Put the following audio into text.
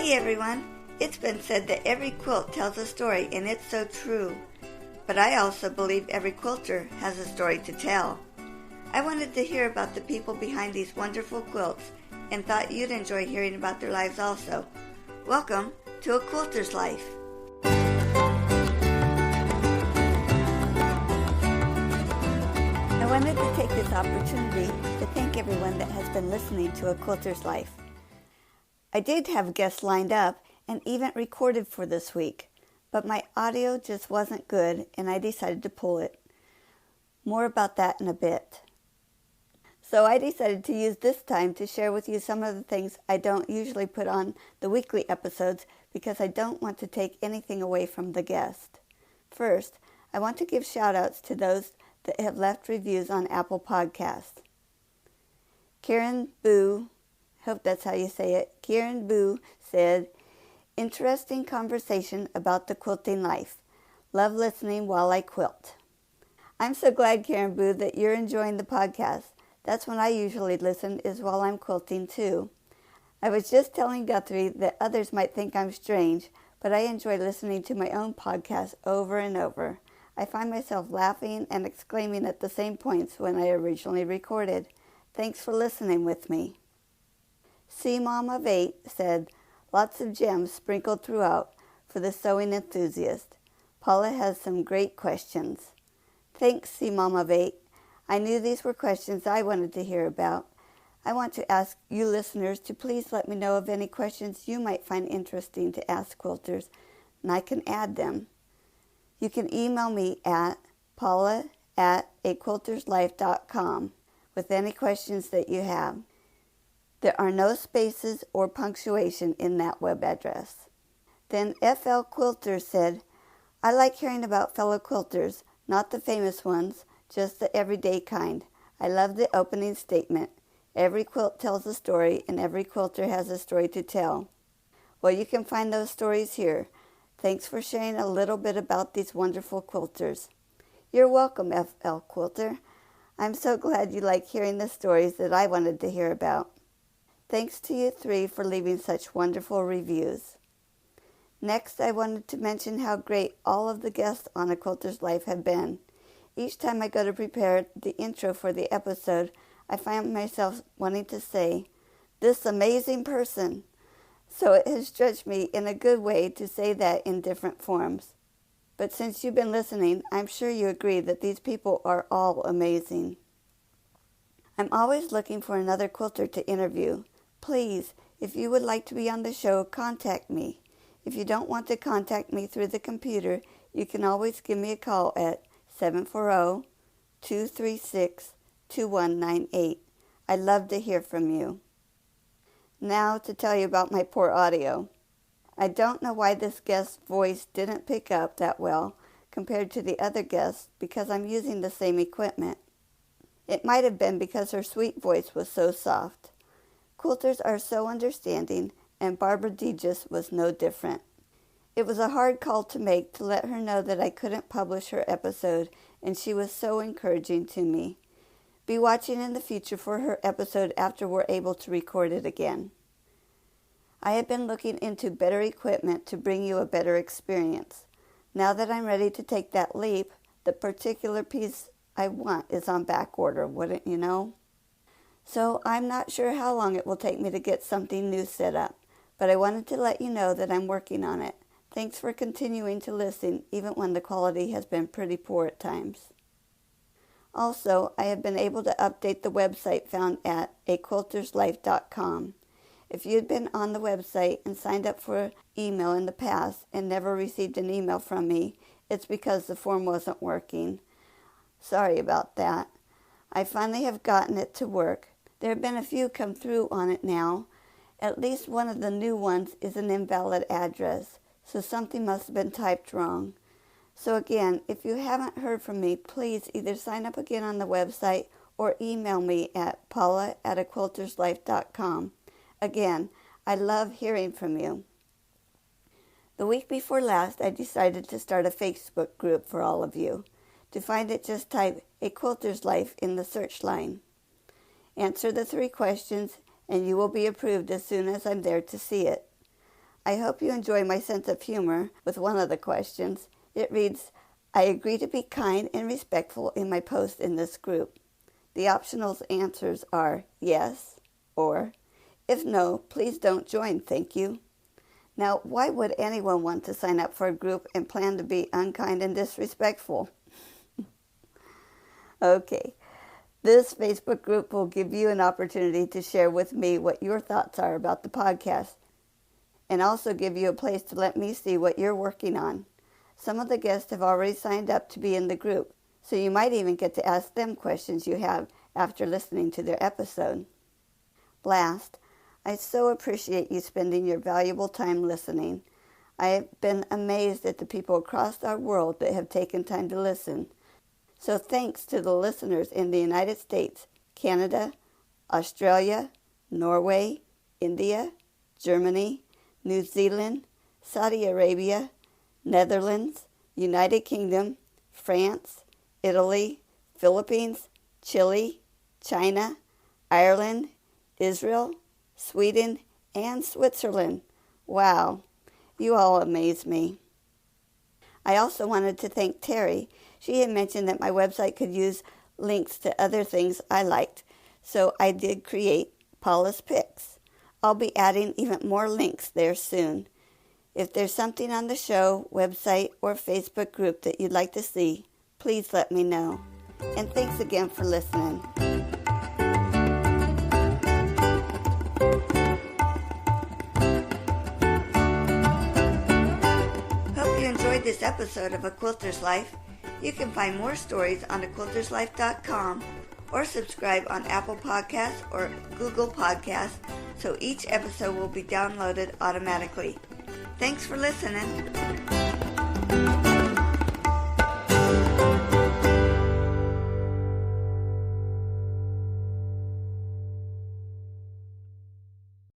Hey everyone! It's been said that every quilt tells a story, and it's so true. But I also believe every quilter has a story to tell. I wanted to hear about the people behind these wonderful quilts and thought you'd enjoy hearing about their lives also. Welcome to A Quilter's Life. I wanted to take this opportunity to thank everyone that has been listening to A Quilter's Life. I did have guests lined up and even recorded for this week, but my audio just wasn't good and I decided to pull it. More about that in a bit. So I decided to use this time to share with you some of the things I don't usually put on the weekly episodes because I don't want to take anything away from the guest. First, I want to give shout-outs to those that have left reviews on Apple Podcasts. Karen Boo, hope that's how you say it, Karen Boo said, "Interesting conversation about the quilting life. Love listening while I quilt." I'm so glad, Karen Boo, that you're enjoying the podcast. That's when I usually listen, is while I'm quilting too. I was just telling Guthrie that others might think I'm strange, but I enjoy listening to my own podcast over and over. I find myself laughing and exclaiming at the same points when I originally recorded. Thanks for listening with me. C Mom of 8 said, "Lots of gems sprinkled throughout for the sewing enthusiast. Paula has some great questions." Thanks, C Mom of 8. I knew these were questions I wanted to hear about. I want to ask you listeners to please let me know of any questions you might find interesting to ask quilters, and I can add them. You can email me at paula@aquilterslife.com with any questions that you have. There are no spaces or punctuation in that web address. Then FL Quilter said, "I like hearing about fellow quilters, not the famous ones, just the everyday kind. I love the opening statement. Every quilt tells a story, and every quilter has a story to tell." Well, you can find those stories here. Thanks for sharing a little bit about these wonderful quilters. You're welcome, FL Quilter. I'm so glad you like hearing the stories that I wanted to hear about. Thanks to you three for leaving such wonderful reviews. Next, I wanted to mention how great all of the guests on A Quilter's Life have been. Each time I go to prepare the intro for the episode, I find myself wanting to say, "This amazing person." So it has stretched me in a good way to say that in different forms. But since you've been listening, I'm sure you agree that these people are all amazing. I'm always looking for another quilter to interview. Please, if you would like to be on the show, contact me. If you don't want to contact me through the computer, you can always give me a call at 740-236-2198. I'd love to hear from you. Now to tell you about my poor audio. I don't know why this guest's voice didn't pick up that well compared to the other guests because I'm using the same equipment. It might have been because her sweet voice was so soft. Quilters are so understanding, and Barbara DeGis was no different. It was a hard call to make to let her know that I couldn't publish her episode, and she was so encouraging to me. Be watching in the future for her episode after we're able to record it again. I have been looking into better equipment to bring you a better experience. Now that I'm ready to take that leap, the particular piece I want is on back order, wouldn't you know? So I'm not sure how long it will take me to get something new set up, but I wanted to let you know that I'm working on it. Thanks for continuing to listen, even when the quality has been pretty poor at times. Also, I have been able to update the website found at aquilterslife.com. If you had been on the website and signed up for email in the past and never received an email from me, it's because the form wasn't working. Sorry about that. I finally have gotten it to work. There have been a few come through on it now. At least one of the new ones is an invalid address, so something must have been typed wrong. So again, if you haven't heard from me, please either sign up again on the website or email me at paula@aquilterslife.com. Again, I love hearing from you. The week before last, I decided to start a Facebook group for all of you. To find it, just type A Quilter's Life in the search line. Answer the 3 questions, and you will be approved as soon as I'm there to see it. I hope you enjoy my sense of humor with one of the questions. It reads, I agree to be kind and respectful in my post in this group. The optional answers are yes or if no, please don't join, thank you. Now, why would anyone want to sign up for a group and plan to be unkind and disrespectful? Okay, this Facebook group will give you an opportunity to share with me what your thoughts are about the podcast and also give you a place to let me see what you're working on. Some of the guests have already signed up to be in the group, so you might even get to ask them questions you have after listening to their episode. Last, I so appreciate you spending your valuable time listening. I have been amazed at the people across our world that have taken time to listen. So thanks to the listeners in the United States, Canada, Australia, Norway, India, Germany, New Zealand, Saudi Arabia, Netherlands, United Kingdom, France, Italy, Philippines, Chile, China, Ireland, Israel, Sweden, and Switzerland. Wow, you all amaze me. I also wanted to thank Terry. She had mentioned that my website could use links to other things I liked, so I did create Paula's Picks. I'll be adding even more links there soon. If there's something on the show, website, or Facebook group that you'd like to see, please let me know. And thanks again for listening. Hope you enjoyed this episode of A Quilter's Life. You can find more stories on thequilterslife.com or subscribe on Apple Podcasts or Google Podcasts so each episode will be downloaded automatically. Thanks for listening.